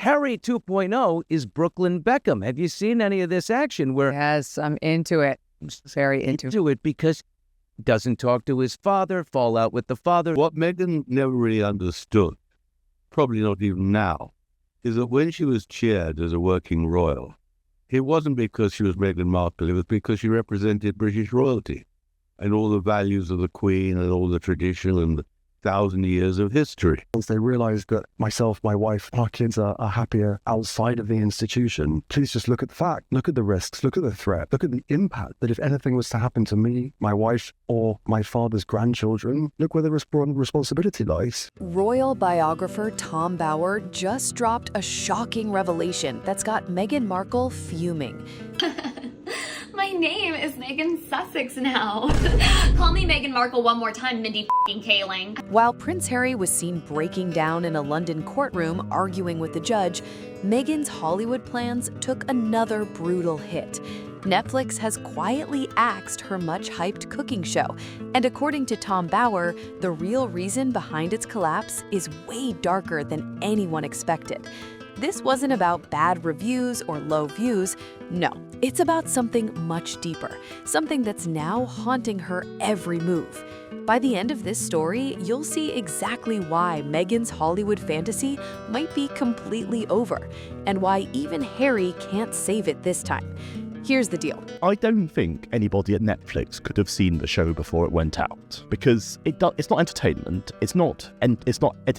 Harry 2.0 is Brooklyn Beckham. Have you seen any of this action where Yes, I'm into it. Very into it because he doesn't talk to his father, fall out with the father? What Meghan never really understood, probably not even now, is that when she was cheered as a working royal, it wasn't because she was Meghan Markle, it was because she represented British royalty and all the values of the Queen and all the tradition and the 1,000 years of history. Once they realised that myself, my wife, our kids are happier outside of the institution, please just look at the fact, look at the risks, look at the threat, look at the impact that if anything was to happen to me, my wife, or my father's grandchildren, look where the responsibility lies. Royal biographer Tom Bower just dropped a shocking revelation that's got Meghan Markle fuming. My name is Meghan Sussex now. Call me Meghan Markle one more time, Mindy f***ing Kaling. While Prince Harry was seen breaking down in a London courtroom arguing with the judge, Meghan's Hollywood plans took another brutal hit. Netflix has quietly axed her much-hyped cooking show, and according to Tom Bower, the real reason behind its collapse is way darker than anyone expected. This wasn't about bad reviews or low views. No, it's about something much deeper, something that's now haunting her every move. By the end of this story, you'll see exactly why Meghan's Hollywood fantasy might be completely over, and why even Harry can't save it this time. Here's the deal. I don't think anybody at Netflix could have seen the show before it went out, because it's not entertainment, it's not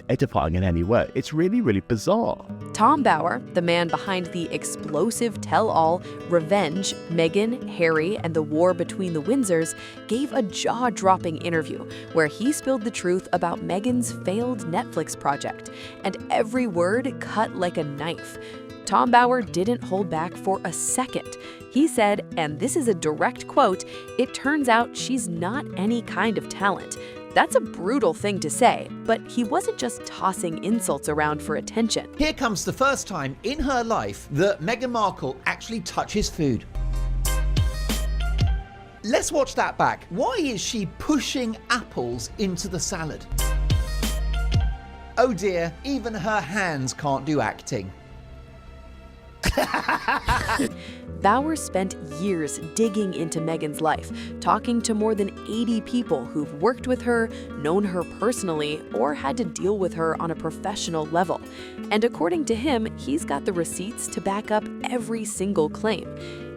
edifying in any way. It's really, really bizarre. Tom Bower, the man behind the explosive tell-all Revenge, Meghan, Harry, and the War Between the Windsors, gave a jaw-dropping interview where he spilled the truth about Meghan's failed Netflix project, and every word cut like a knife. Tom Bower didn't hold back for a second. He said, and this is a direct quote, "It turns out she's not any kind of talent." That's a brutal thing to say, but he wasn't just tossing insults around for attention. Here comes the first time in her life that Meghan Markle actually touches food. Let's watch that back. Why is she pushing apples into the salad? Oh dear, even her hands can't do acting. Bower spent years digging into Meghan's life, talking to more than 80 people who've worked with her, known her personally, or had to deal with her on a professional level. And according to him, he's got the receipts to back up every single claim.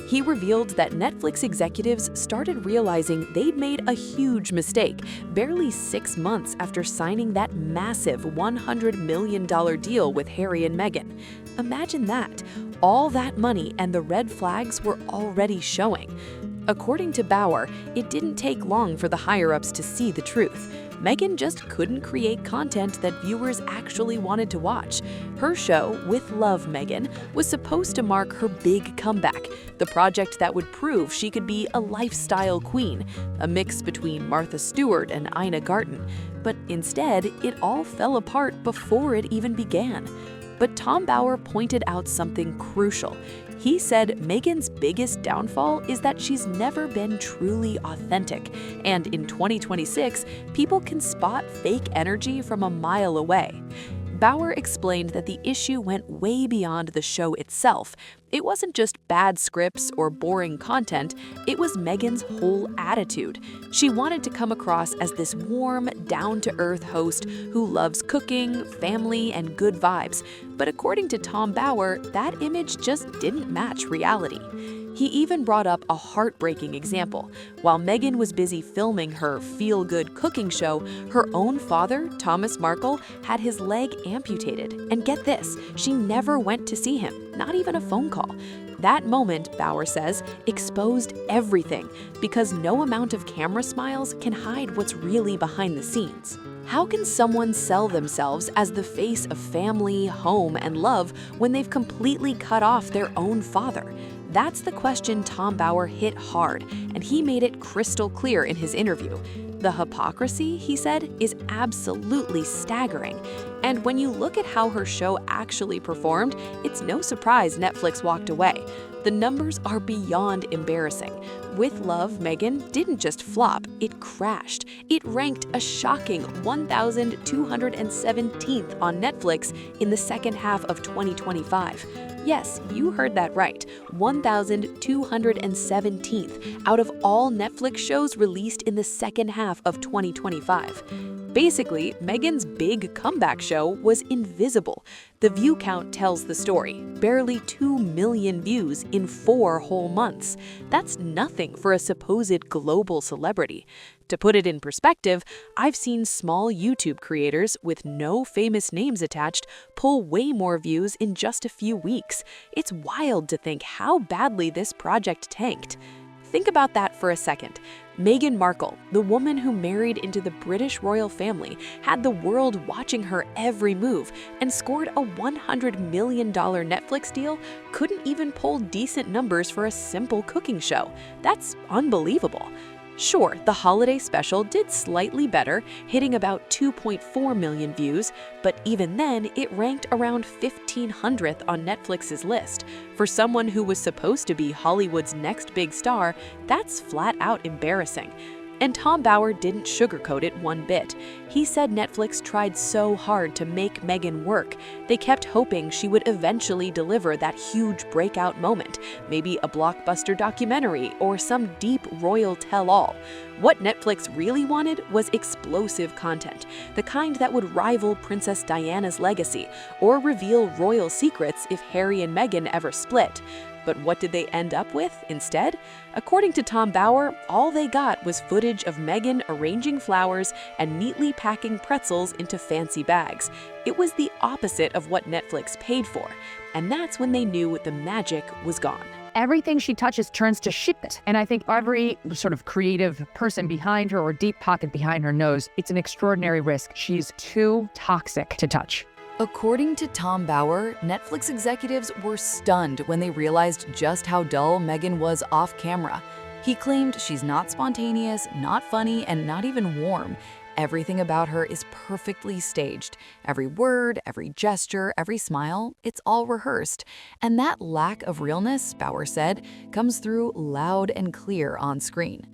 He revealed that Netflix executives started realizing they'd made a huge mistake barely 6 months after signing that massive $100 million deal with Harry and Meghan. Imagine that. All that money and the red flags were already showing. According to Bower, it didn't take long for the higher-ups to see the truth. Meghan just couldn't create content that viewers actually wanted to watch. Her show, With Love, Meghan, was supposed to mark her big comeback, the project that would prove she could be a lifestyle queen, a mix between Martha Stewart and Ina Garten. But instead, it all fell apart before it even began. But Tom Bower pointed out something crucial. He said Meghan's biggest downfall is that she's never been truly authentic, and in 2026, people can spot fake energy from a mile away. Bower explained that the issue went way beyond the show itself. It wasn't just bad scripts or boring content, it was Meghan's whole attitude. She wanted to come across as this warm, down-to-earth host who loves cooking, family, and good vibes. But according to Tom Bower, that image just didn't match reality. He even brought up a heartbreaking example. While Meghan was busy filming her feel-good cooking show, her own father, Thomas Markle, had his leg amputated. And get this, she never went to see him, not even a phone call. That moment, Bower says, exposed everything, because no amount of camera smiles can hide what's really behind the scenes. How can someone sell themselves as the face of family, home, and love when they've completely cut off their own father? That's the question Tom Bower hit hard, and he made it crystal clear in his interview. The hypocrisy, he said, is absolutely staggering. And when you look at how her show actually performed, it's no surprise Netflix walked away. The numbers are beyond embarrassing. With Love, Meghan didn't just flop, it crashed. It ranked a shocking 1,217th on Netflix in the second half of 2025. Yes, you heard that right, 1,217th out of all Netflix shows released in the second half of 2025. Basically, Meghan's big comeback show was invisible. The view count tells the story, barely 2 million views in 4 whole months. That's nothing for a supposed global celebrity. To put it in perspective, I've seen small YouTube creators with no famous names attached pull way more views in just a few weeks. It's wild to think how badly this project tanked. Think about that for a second. Meghan Markle, the woman who married into the British royal family, had the world watching her every move and scored a $100 million Netflix deal, couldn't even pull decent numbers for a simple cooking show. That's unbelievable. Sure, the holiday special did slightly better, hitting about 2.4 million views, but even then, it ranked around 1,500th on Netflix's list. For someone who was supposed to be Hollywood's next big star, that's flat out embarrassing. And Tom Bower didn't sugarcoat it one bit. He said Netflix tried so hard to make Meghan work. They kept hoping she would eventually deliver that huge breakout moment, maybe a blockbuster documentary or some deep royal tell-all. What Netflix really wanted was explosive content, the kind that would rival Princess Diana's legacy or reveal royal secrets if Harry and Meghan ever split. But what did they end up with instead? According to Tom Bower, all they got was footage of Meghan arranging flowers and neatly packing pretzels into fancy bags. It was the opposite of what Netflix paid for, and that's when they knew the magic was gone. Everything she touches turns to shit. And I think every sort of creative person behind her or deep pocket behind her knows it's an extraordinary risk. She's too toxic to touch. According to Tom Bower, Netflix executives were stunned when they realized just how dull Meghan was off camera. He claimed she's not spontaneous, not funny, and not even warm. Everything about her is perfectly staged. Every word, every gesture, every smile, it's all rehearsed. And that lack of realness, Bower said, comes through loud and clear on screen.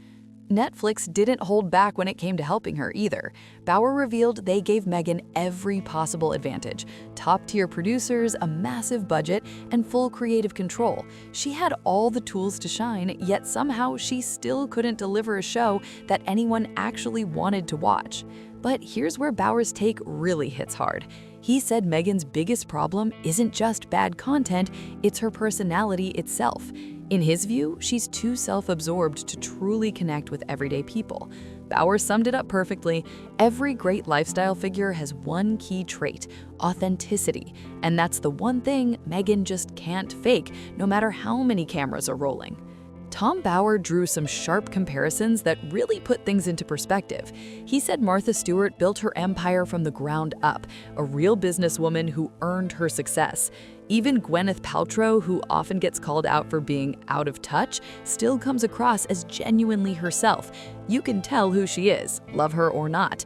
Netflix didn't hold back when it came to helping her either. Bower revealed they gave Meghan every possible advantage. Top-tier producers, a massive budget, and full creative control. She had all the tools to shine, yet somehow she still couldn't deliver a show that anyone actually wanted to watch. But here's where Bower's take really hits hard. He said Meghan's biggest problem isn't just bad content, it's her personality itself. In his view, she's too self-absorbed to truly connect with everyday people. Bower summed it up perfectly. Every great lifestyle figure has one key trait: authenticity. And that's the one thing Meghan just can't fake, no matter how many cameras are rolling. Tom Bower drew some sharp comparisons that really put things into perspective. He said Martha Stewart built her empire from the ground up, a real businesswoman who earned her success. Even Gwyneth Paltrow, who often gets called out for being out of touch, still comes across as genuinely herself. You can tell who she is, love her or not.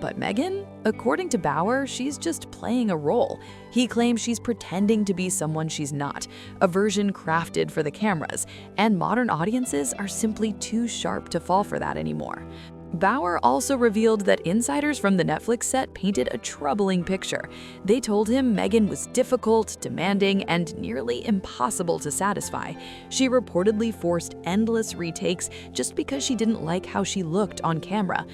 But Meghan? According to Bower, she's just playing a role. He claims she's pretending to be someone she's not, a version crafted for the cameras, and modern audiences are simply too sharp to fall for that anymore. Bower also revealed that insiders from the Netflix set painted a troubling picture. They told him Meghan was difficult, demanding, and nearly impossible to satisfy. She reportedly forced endless retakes just because she didn't like how she looked on camera.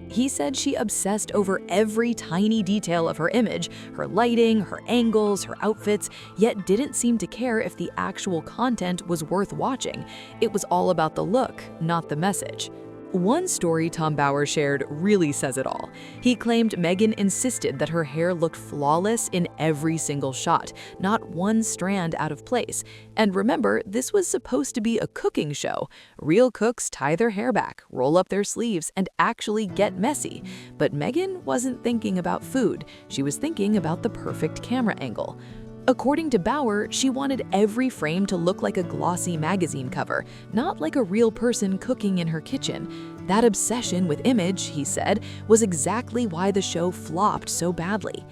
He said she obsessed over every tiny detail of her image, her lighting, her angles, her outfits, yet didn't seem to care if the actual content was worth watching. It was all about the look, not the message. One story Tom Bower shared really says it all. He claimed Meghan insisted that her hair looked flawless in every single shot, not one strand out of place. And remember, this was supposed to be a cooking show. Real cooks tie their hair back, roll up their sleeves, and actually get messy. But Meghan wasn't thinking about food. She was thinking about the perfect camera angle. According to Bower, she wanted every frame to look like a glossy magazine cover, not like a real person cooking in her kitchen. That obsession with image, he said, was exactly why the show flopped so badly.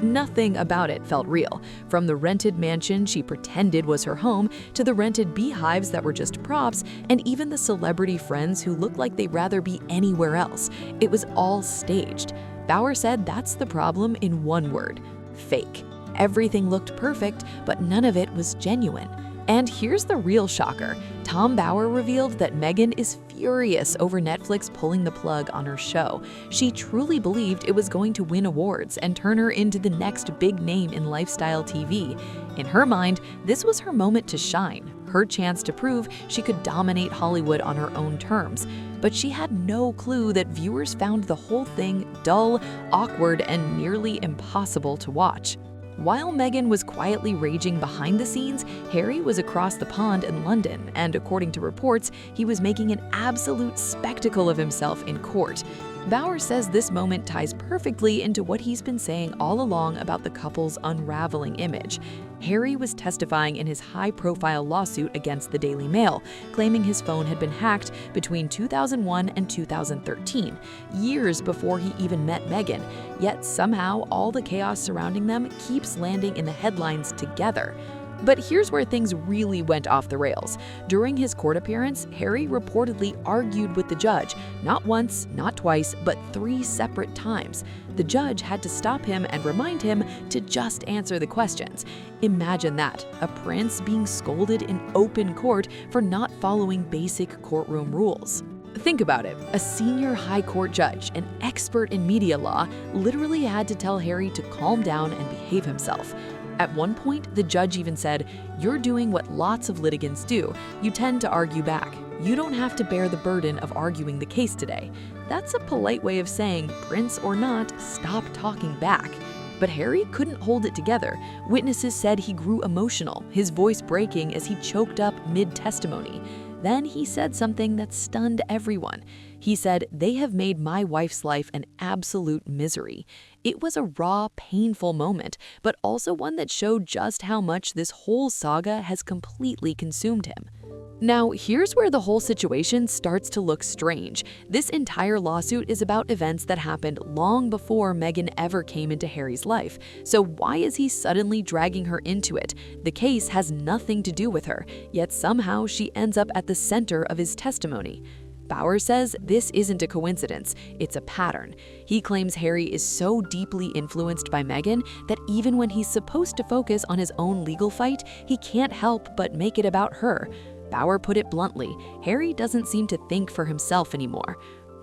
Nothing about it felt real, from the rented mansion she pretended was her home to the rented beehives that were just props, and even the celebrity friends who looked like they'd rather be anywhere else. It was all staged. Bauer said that's the problem in one word: fake. Everything looked perfect, but none of it was genuine. And here's the real shocker. Tom Bauer revealed that Meghan is furious over Netflix pulling the plug on her show. She truly believed it was going to win awards and turn her into the next big name in lifestyle TV. In her mind, this was her moment to shine, her chance to prove she could dominate Hollywood on her own terms. But she had no clue that viewers found the whole thing dull, awkward, and nearly impossible to watch. While Meghan was quietly raging behind the scenes, Harry was across the pond in London, and according to reports, he was making an absolute spectacle of himself in court. Bauer says this moment ties perfectly into what he's been saying all along about the couple's unraveling image. Harry was testifying in his high-profile lawsuit against the Daily Mail, claiming his phone had been hacked between 2001 and 2013, years before he even met Meghan. Yet somehow all the chaos surrounding them keeps landing in the headlines together. But here's where things really went off the rails. During his court appearance, Harry reportedly argued with the judge, not once, not twice, but 3 separate times. The judge had to stop him and remind him to just answer the questions. Imagine that, a prince being scolded in open court for not following basic courtroom rules. Think about it. A senior high court judge, an expert in media law, literally had to tell Harry to calm down and behave himself. At one point, the judge even said, "You're doing what lots of litigants do. You tend to argue back. You don't have to bear the burden of arguing the case today." That's a polite way of saying, prince or not, stop talking back. But Harry couldn't hold it together. Witnesses said he grew emotional, his voice breaking as he choked up mid-testimony. Then he said something that stunned everyone. He said, "They have made my wife's life an absolute misery." It was a raw, painful moment, but also one that showed just how much this whole saga has completely consumed him. Now, here's where the whole situation starts to look strange. This entire lawsuit is about events that happened long before Meghan ever came into Harry's life. So why is he suddenly dragging her into it? The case has nothing to do with her, yet somehow she ends up at the center of his testimony. Bauer says this isn't a coincidence, it's a pattern. He claims Harry is so deeply influenced by Meghan that even when he's supposed to focus on his own legal fight, he can't help but make it about her. Bauer put it bluntly, Harry doesn't seem to think for himself anymore.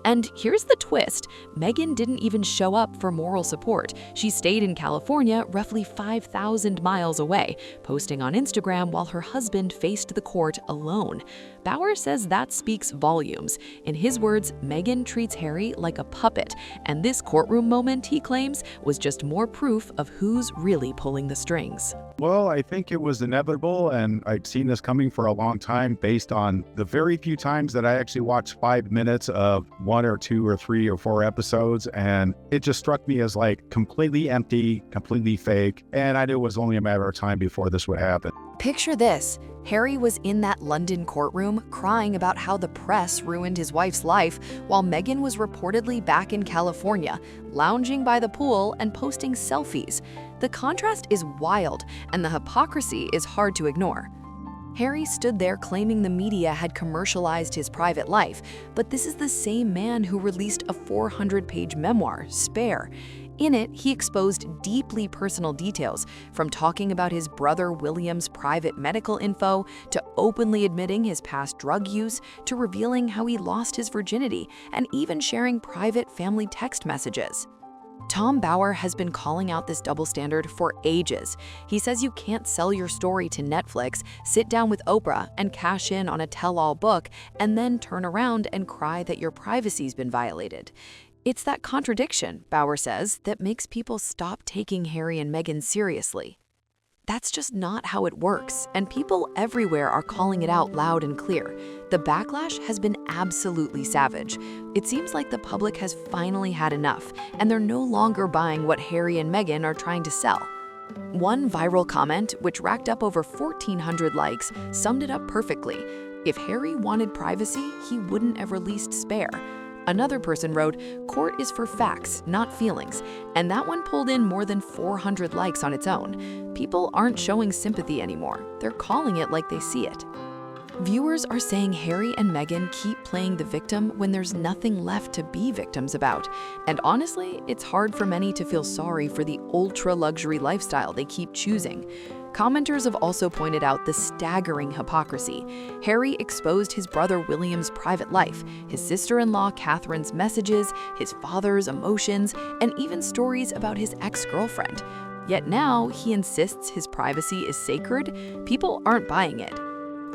And here's the twist. Meghan didn't even show up for moral support. She stayed in California, roughly 5,000 miles away, posting on Instagram while her husband faced the court alone. Bauer says that speaks volumes. In his words, Meghan treats Harry like a puppet, and this courtroom moment, he claims, was just more proof of who's really pulling the strings. Well, I think it was inevitable, and I'd seen this coming for a long time based on the very few times that I actually watched 5 minutes of 1 or 2 or 3 or 4 episodes, and it just struck me as like completely empty, completely fake, and I knew it was only a matter of time before this would happen. Picture this. Harry was in that London courtroom crying about how the press ruined his wife's life, while Meghan was reportedly back in California, lounging by the pool and posting selfies. The contrast is wild, and the hypocrisy is hard to ignore. Harry stood there claiming the media had commercialized his private life, but this is the same man who released a 400-page memoir, Spare. In it, he exposed deeply personal details, from talking about his brother William's private medical info, to openly admitting his past drug use, to revealing how he lost his virginity, and even sharing private family text messages. Tom Bauer has been calling out this double standard for ages. He says you can't sell your story to Netflix, sit down with Oprah, and cash in on a tell-all book, and then turn around and cry that your privacy's been violated. It's that contradiction, Bauer says, that makes people stop taking Harry and Meghan seriously. That's just not how it works, and people everywhere are calling it out loud and clear. The backlash has been absolutely savage. It seems like the public has finally had enough, and they're no longer buying what Harry and Meghan are trying to sell. One viral comment, which racked up over 1,400 likes, summed it up perfectly. If Harry wanted privacy, he wouldn't have released Spare. Another person wrote, "Court is for facts, not feelings," and that one pulled in more than 400 likes on its own. People aren't showing sympathy anymore. They're calling it like they see it. Viewers are saying Harry and Meghan keep playing the victim when there's nothing left to be victims about. And honestly, it's hard for many to feel sorry for the ultra-luxury lifestyle they keep choosing. Commenters have also pointed out the staggering hypocrisy. Harry exposed his brother William's private life, his sister-in-law Catherine's messages, his father's emotions, and even stories about his ex-girlfriend. Yet now he insists his privacy is sacred. People aren't buying it.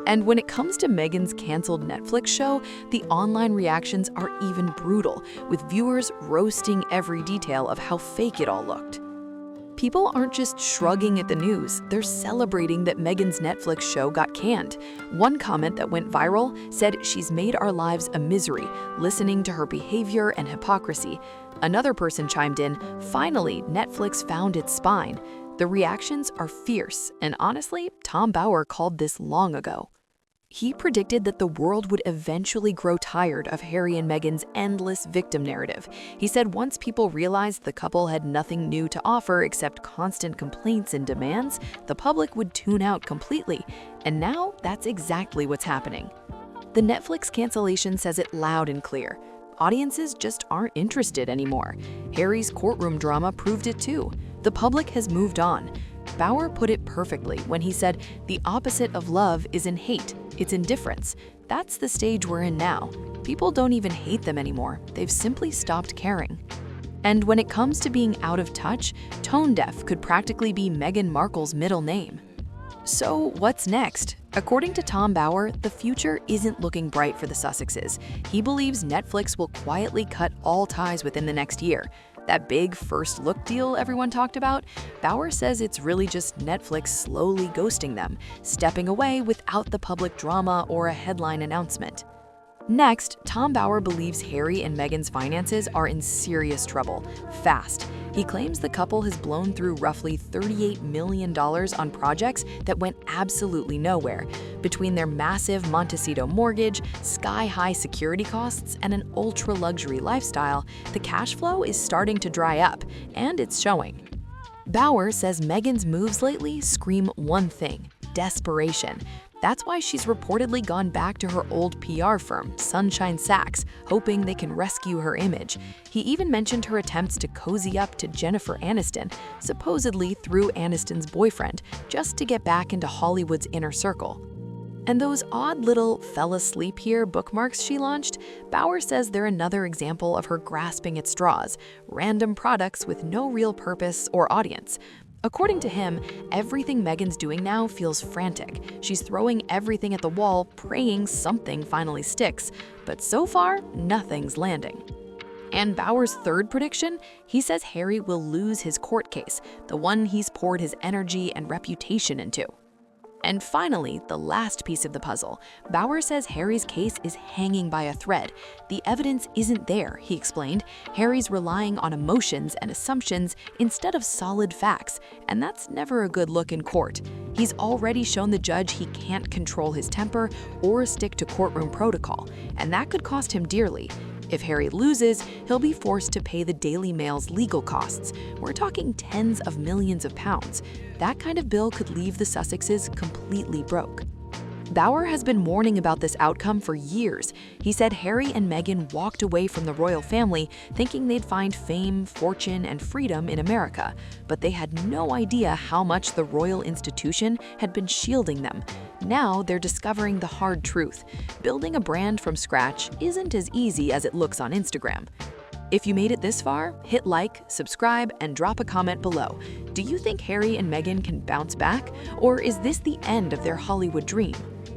And when it comes to Meghan's canceled Netflix show, the online reactions are even brutal, with viewers roasting every detail of how fake it all looked. People aren't just shrugging at the news, they're celebrating that Meghan's Netflix show got canned. One comment that went viral said she's made our lives a misery, listening to her behavior and hypocrisy. Another person chimed in, "Finally, Netflix found its spine." The reactions are fierce, and honestly, Tom Bower called this long ago. He predicted that the world would eventually grow tired of Harry and Meghan's endless victim narrative. He said once people realized the couple had nothing new to offer except constant complaints and demands, the public would tune out completely. And now that's exactly what's happening. The Netflix cancellation says it loud and clear. Audiences just aren't interested anymore. Harry's courtroom drama proved it too. The public has moved on. Bower put it perfectly when he said, "The opposite of love isn't hate, it's indifference." That's the stage we're in now. People don't even hate them anymore. They've simply stopped caring. And when it comes to being out of touch, tone deaf could practically be Meghan Markle's middle name. So what's next? According to Tom Bower, the future isn't looking bright for the Sussexes. He believes Netflix will quietly cut all ties within the next year. That big first look deal everyone talked about, Bower says it's really just Netflix slowly ghosting them, stepping away without the public drama or a headline announcement. Next, Tom Bower believes Harry and Meghan's finances are in serious trouble, fast. He claims the couple has blown through roughly $38 million on projects that went absolutely nowhere. Between their massive Montecito mortgage, sky-high security costs, and an ultra-luxury lifestyle, the cash flow is starting to dry up, and it's showing. Bower says Meghan's moves lately scream one thing: desperation. That's why she's reportedly gone back to her old PR firm, Sunshine Sachs, hoping they can rescue her image. He even mentioned her attempts to cozy up to Jennifer Aniston, supposedly through Aniston's boyfriend, just to get back into Hollywood's inner circle. And those odd little "fell asleep here" bookmarks she launched, Bower says they're another example of her grasping at straws, random products with no real purpose or audience. According to him, everything Meghan's doing now feels frantic. She's throwing everything at the wall, praying something finally sticks. But so far, nothing's landing. And Bower's third prediction? He says Harry will lose his court case, the one he's poured his energy and reputation into. And finally, the last piece of the puzzle. Bower says Harry's case is hanging by a thread. The evidence isn't there, he explained. Harry's relying on emotions and assumptions instead of solid facts, and that's never a good look in court. He's already shown the judge he can't control his temper or stick to courtroom protocol, and that could cost him dearly. If Harry loses, he'll be forced to pay the Daily Mail's legal costs. We're talking tens of millions of pounds. That kind of bill could leave the Sussexes completely broke. Bower has been warning about this outcome for years. He said Harry and Meghan walked away from the royal family thinking they'd find fame, fortune, and freedom in America, but they had no idea how much the royal institution had been shielding them. Now they're discovering the hard truth. Building a brand from scratch isn't as easy as it looks on Instagram. If you made it this far, hit like, subscribe, and drop a comment below. Do you think Harry and Meghan can bounce back? Or is this the end of their Hollywood dream?